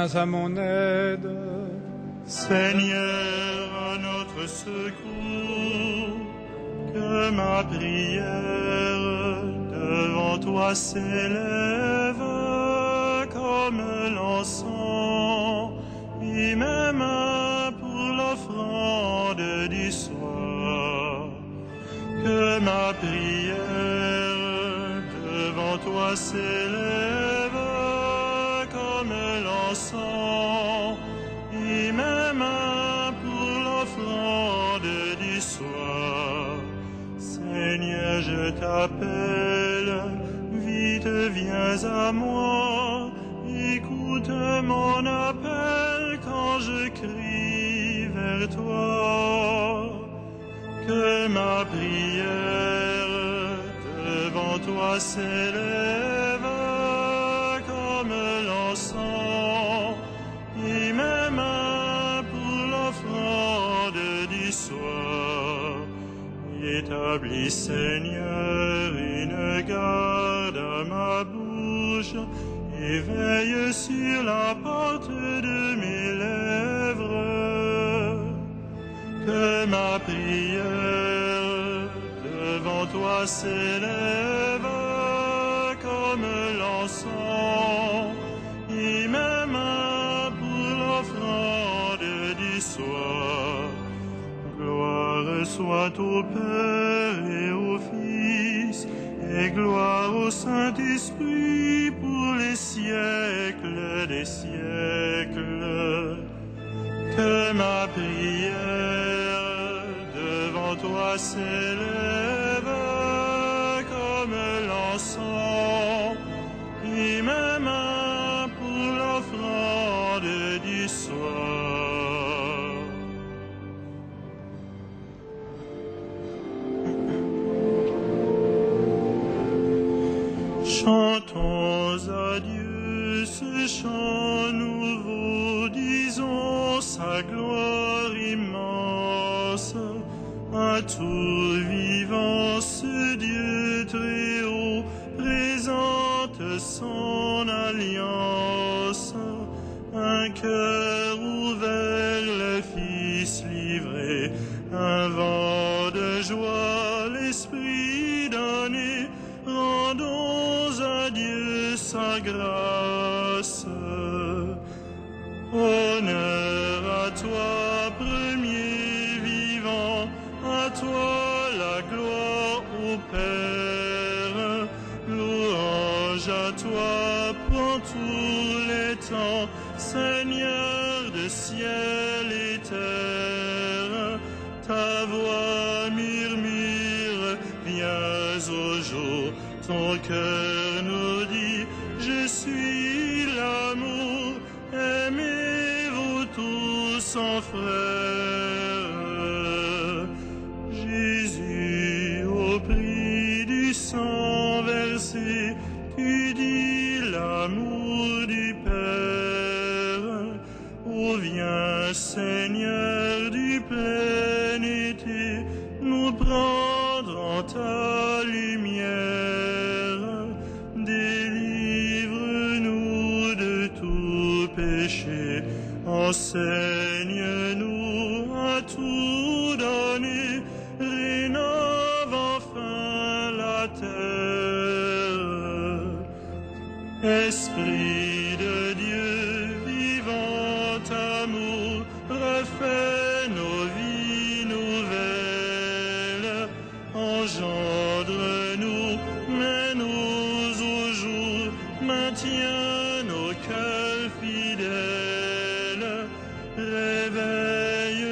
viens à mon aide. Seigneur, à notre secours, que ma prière devant toi s'élève comme l'encens, et même pour l'offrande du soir. Que ma prière devant toi s'élève comme l'encens, et même pour l'offrande du soir. Seigneur, je t'appelle, vite viens à moi, écoute mon appel quand je crie vers toi. Que ma prière devant toi s'élève comme l'encens, et même pour l'offrande du soir. Établis, Seigneur, une garde à ma bouche, et veille sur la porte de mes lèvres. Que ma prière devant toi s'élève comme l'encens, et même pour l'offrande du soir. Gloire soit au Père et au Fils, et gloire au Saint-Esprit pour les siècles des siècles. Que ma prière devant toi s'élève comme l'encens, et même pour l'offrande du soir. Chantons à Dieu ce chant nouveau, disons sa gloire immense. À tout vivant, ce Dieu très haut présente son alliance. Un cœur ouvert, le Fils livré, un vent de joie, l'Esprit donné. Rendons à Dieu sa grâce. Honneur à toi, premier vivant, à toi la gloire au Père. Louange à toi pour tous les temps, Seigneur de ciel et terre. Ta voix murmure, viens au jour, ton cœur nous dit, je suis l'amour, aimez-vous tous en frères. Jésus, au prix du sang versé, tu dis l'amour du Père. Oh, viens, Seigneur du plein été, nous prendre en ta lumière. Délivre-nous de tout péché, enseigne-nous à tout donner, rénove enfin la terre. Esprit de Dieu, vivant amour, refais nos vies nouvelles. Engendre-nous, mène-nous au jour, maintiens nos cœurs fidèles. Réveille-nous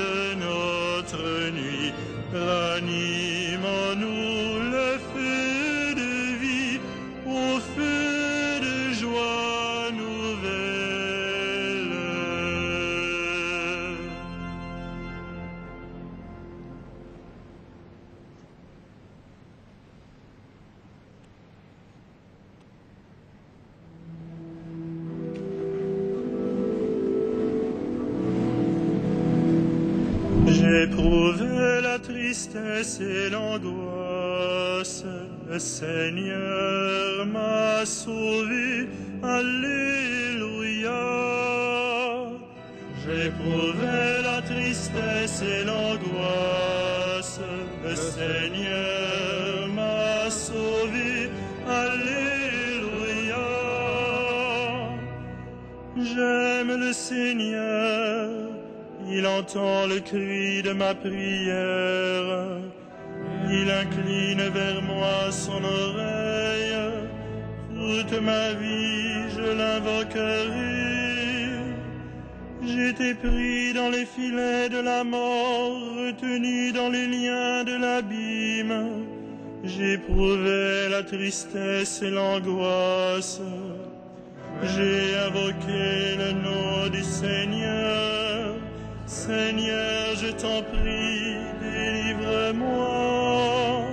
de notre nuit, ranime en nous le feu de vie, au feu de joie nouvelle. J'éprouvais la tristesse et l'angoisse, le Seigneur m'a sauvé, Alléluia. J'éprouvais la tristesse et l'angoisse, le Seigneur m'a sauvé, Alléluia. J'aime le Seigneur, il entend le cri de ma prière, il incline vers moi son oreille, toute ma vie je l'invoquerai. J'étais pris dans les filets de la mort, retenu dans les liens de l'abîme. J'éprouvais la tristesse et l'angoisse. J'ai invoqué le nom du Seigneur. Seigneur, je t'en prie, délivre-moi.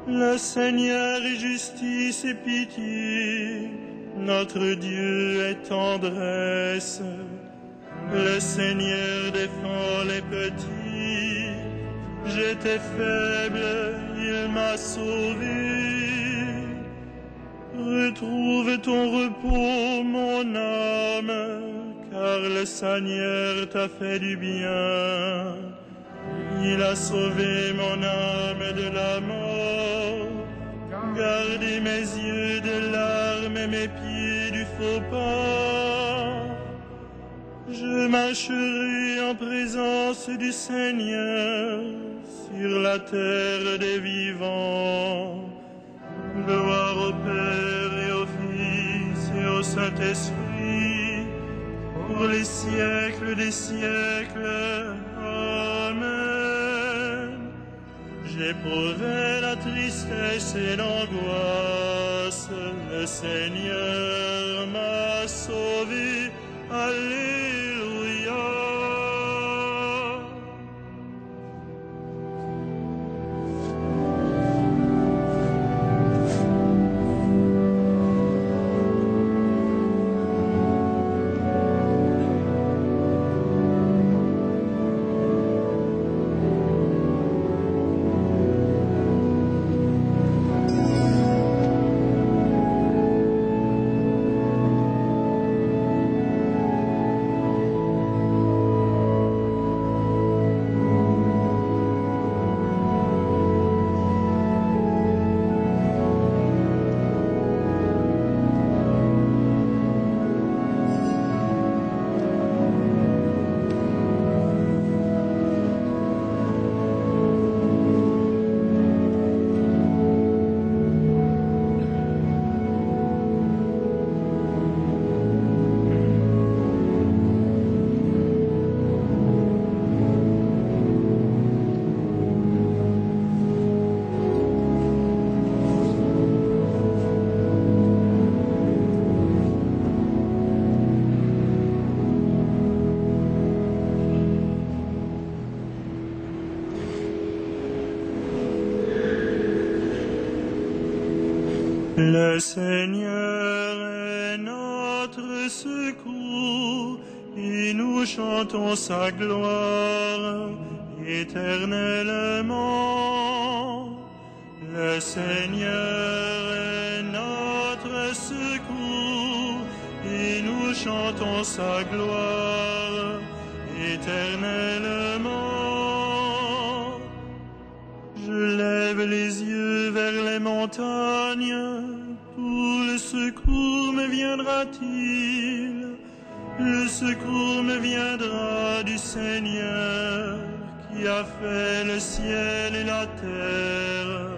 Le Seigneur est justice et pitié. Notre Dieu est tendresse. Le Seigneur défend les petits. J'étais faible, il m'a sauvé. Retrouve ton repos, mon âme, car le Seigneur t'a fait du bien. Il a sauvé mon âme de la mort, gardé mes yeux de larmes et mes pieds du faux pas. Je marcherai en présence du Seigneur sur la terre des vivants. Gloire au Père et au Fils et au Saint-Esprit, pour les siècles des siècles. Amen. J'éprouvais la tristesse et l'angoisse, le Seigneur m'a sauvé. Alléluia. Le Seigneur est notre secours, et nous chantons sa gloire éternellement. Le Seigneur est notre secours, et nous chantons sa gloire éternellement. Je lève les yeux vers les montagnes, d'où le secours me viendra-t-il? Le secours me viendra du Seigneur, qui a fait le ciel et la terre.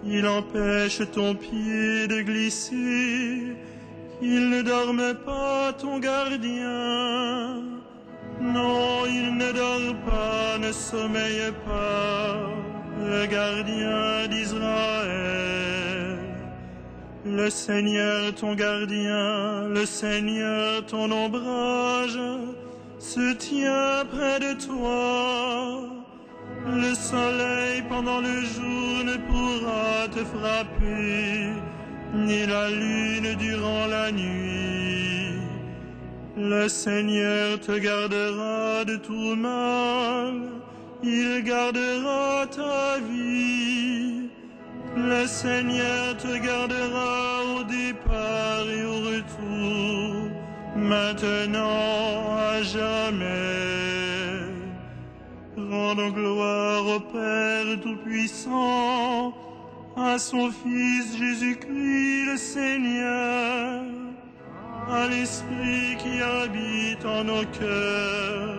Qu'il empêche ton pied de glisser, qu'il ne dorme pas ton gardien. Non, il ne dort pas, ne sommeille pas, le gardien d'Israël. Le Seigneur ton gardien, le Seigneur ton ombrage, se tient près de toi. Le soleil pendant le jour ne pourra te frapper, ni la lune durant la nuit. Le Seigneur te gardera de tout mal, il gardera ta vie. Le Seigneur te gardera au départ et au retour, maintenant à jamais. Rendons gloire au Père Tout-Puissant, à son Fils Jésus-Christ le Seigneur, à l'Esprit qui habite en nos cœurs,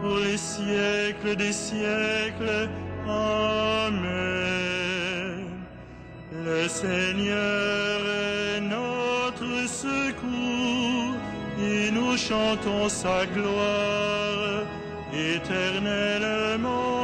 pour les siècles des siècles. Amen. Le Seigneur est notre secours, et nous chantons sa gloire éternellement.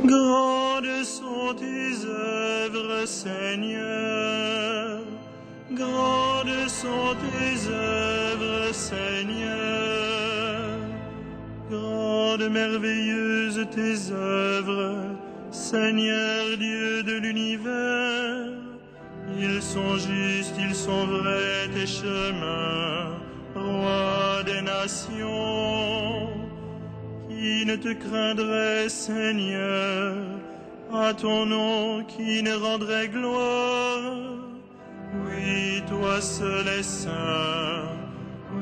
Grandes sont tes œuvres, Seigneur. Grandes sont tes œuvres, Seigneur. Grandes, merveilleuses tes œuvres, Seigneur Dieu de l'univers. Ils sont justes, ils sont vrais tes chemins, Roi des nations. Qui ne te craindrait, Seigneur, à ton nom qui ne rendrait gloire? Oui, toi seul es saint.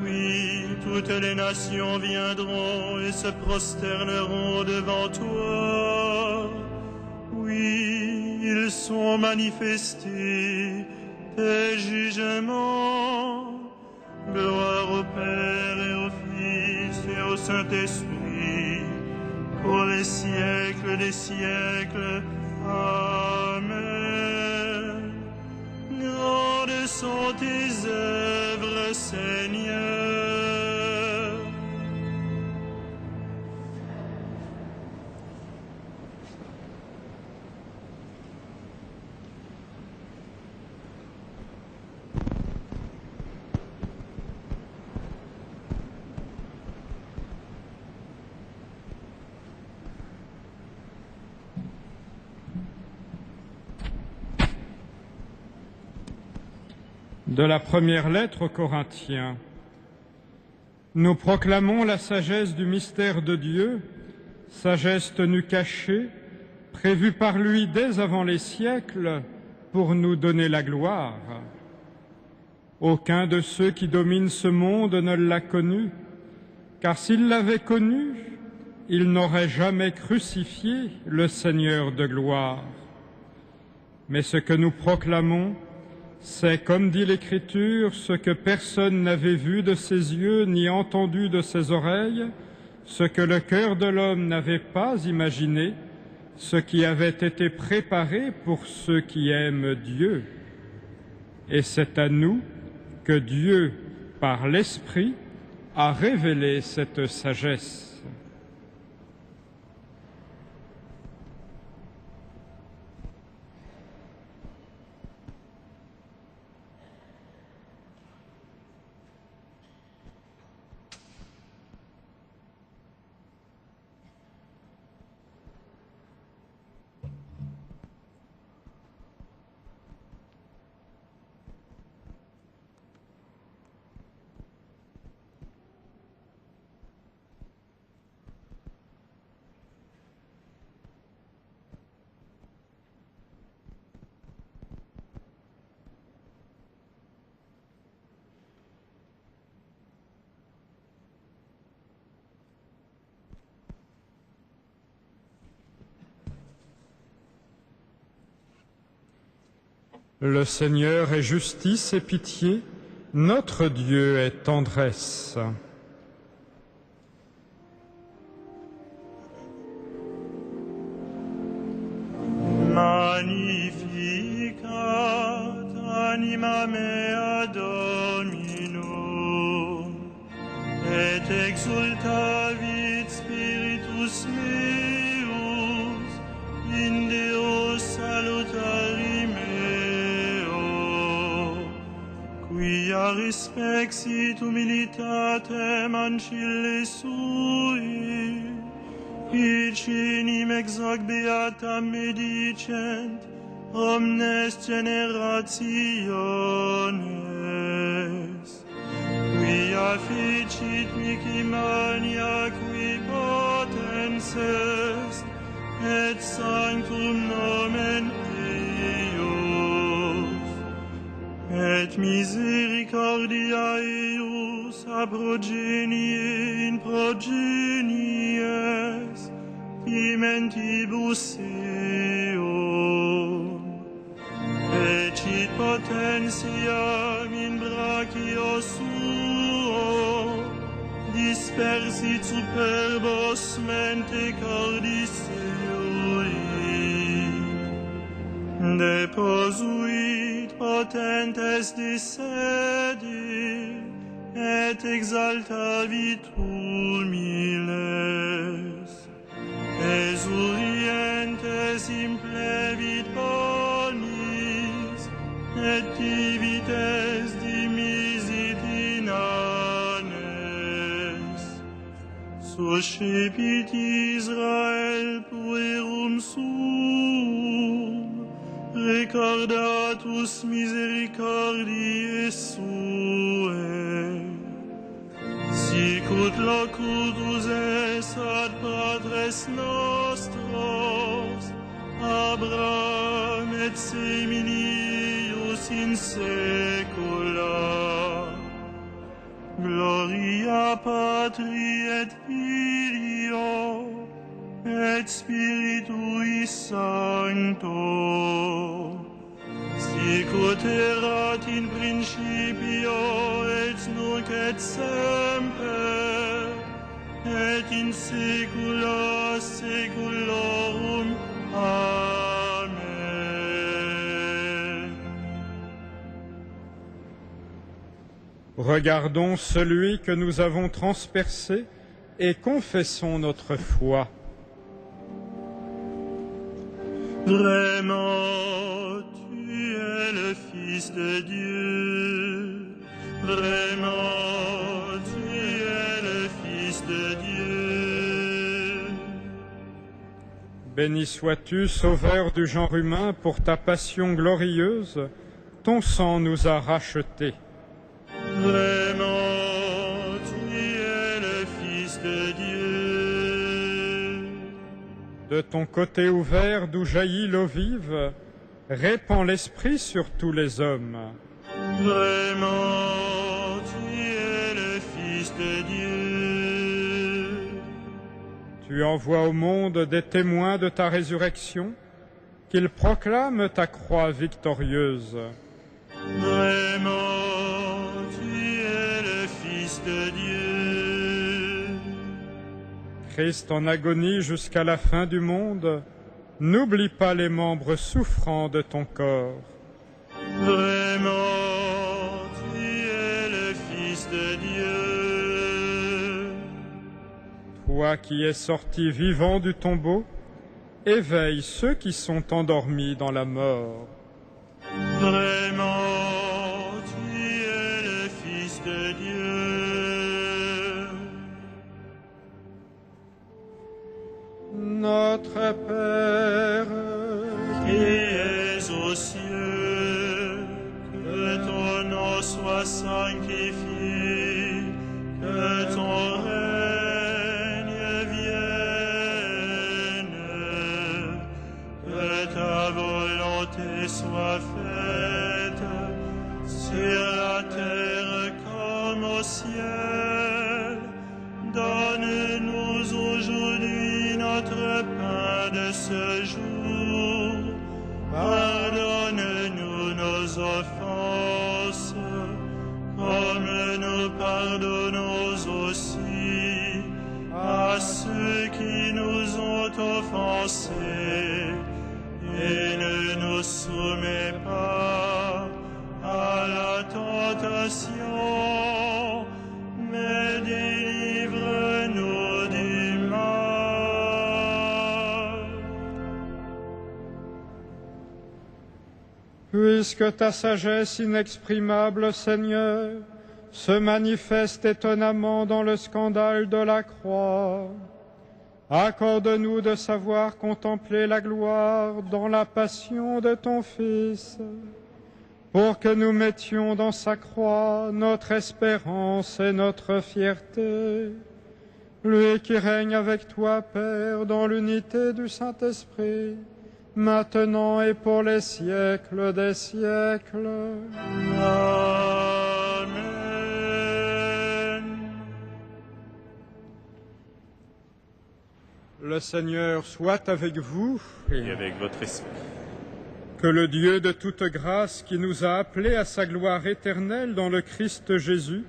Oui, toutes les nations viendront et se prosterneront devant toi. Oui, ils sont manifestés, tes jugements. Gloire au Père et au Fils et au Saint-Esprit, pour les siècles des siècles. Amen. Grandes sont tes œuvres, Seigneur. De la première lettre aux Corinthiens. Nous proclamons la sagesse du mystère de Dieu, sagesse tenue cachée, prévue par lui dès avant les siècles pour nous donner la gloire. Aucun de ceux qui dominent ce monde ne l'a connu, car s'il l'avait connu, il n'aurait jamais crucifié le Seigneur de gloire. Mais ce que nous proclamons, c'est, comme dit l'Écriture, ce que personne n'avait vu de ses yeux ni entendu de ses oreilles, ce que le cœur de l'homme n'avait pas imaginé, ce qui avait été préparé pour ceux qui aiment Dieu. Et c'est à nous que Dieu, par l'Esprit, a révélé cette sagesse. Le Seigneur est justice et pitié, notre Dieu est tendresse. Magnificat anima mea Dominum, et exultavit spiritus meus in Deo salutari meo, quia respexit humilitatem ancille sui, Icinim exac beatam medicent omnes generationes, quia fecit mihi mania qui potens est, et sanctum nomen eius, et misericordia eius a progenie in progenies, pimentibus eum, fecit potentiam in brachio suo, dispersit superbos mente cordis eui, deposuit potentes de sedi, et exaltavit humiles, esurientes implevit bonis, et divites dimisit inanes. Suscepit Israel puerum sum, recordatus misericordiae suae, sicut locutus es ad patres nostros, Abraham et seminius in saecula. Gloria Patri et Filio et Spiritui Sancto, sicut erat in principio et nunc et semper, et in saecula saeculorum. Amen. Regardons celui que nous avons transpercé et confessons notre foi. Vraiment, tu es le Fils de Dieu. Vraiment, tu es le Fils de Dieu. Béni sois-tu, Sauveur du genre humain, pour ta passion glorieuse, ton sang nous a rachetés. Vraiment, tu es le Fils de Dieu. De ton côté ouvert d'où jaillit l'eau vive, répands l'Esprit sur tous les hommes. Vraiment, tu es le Fils de Dieu. Tu envoies au monde des témoins de ta résurrection, qu'ils proclament ta croix victorieuse. Vraiment, tu es le Fils de Dieu. Christ en agonie jusqu'à la fin du monde, n'oublie pas les membres souffrants de ton corps. Vraiment, tu es le Fils de Dieu. Toi qui es sorti vivant du tombeau, éveille ceux qui sont endormis dans la mort. Vraiment, tu es le Fils de Dieu. Notre Père, qui es aux cieux, que ton nom soit sanctifié, que ton règne vienne, que ta volonté soit faite sur la terre comme au ciel. Donne-nous aujourd'hui notre pain de ce jour. Pardonne-nous nos nos offenses, comme nous pardonnons aussi à ceux qui nous ont offensés, et ne nous soumets pas à la tentation, mais délivre-nous du mal. Puisque ta sagesse inexprimable, Seigneur, se manifeste étonnamment dans le scandale de la croix, accorde-nous de savoir contempler la gloire dans la passion de ton Fils, pour que nous mettions dans sa croix notre espérance et notre fierté. Lui qui règne avec toi, Père, dans l'unité du Saint-Esprit, maintenant et pour les siècles des siècles. Amen. Le Seigneur soit avec vous Et avec votre esprit. Que le Dieu de toute grâce qui nous a appelés à sa gloire éternelle dans le Christ Jésus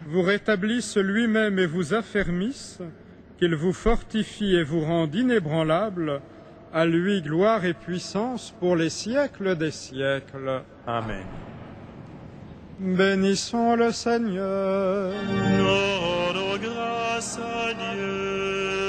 vous rétablisse lui-même et vous affermisse, qu'il vous fortifie et vous rende inébranlable. À lui gloire et puissance pour les siècles des siècles. Amen. Bénissons le Seigneur. Nous rendons grâce à Dieu.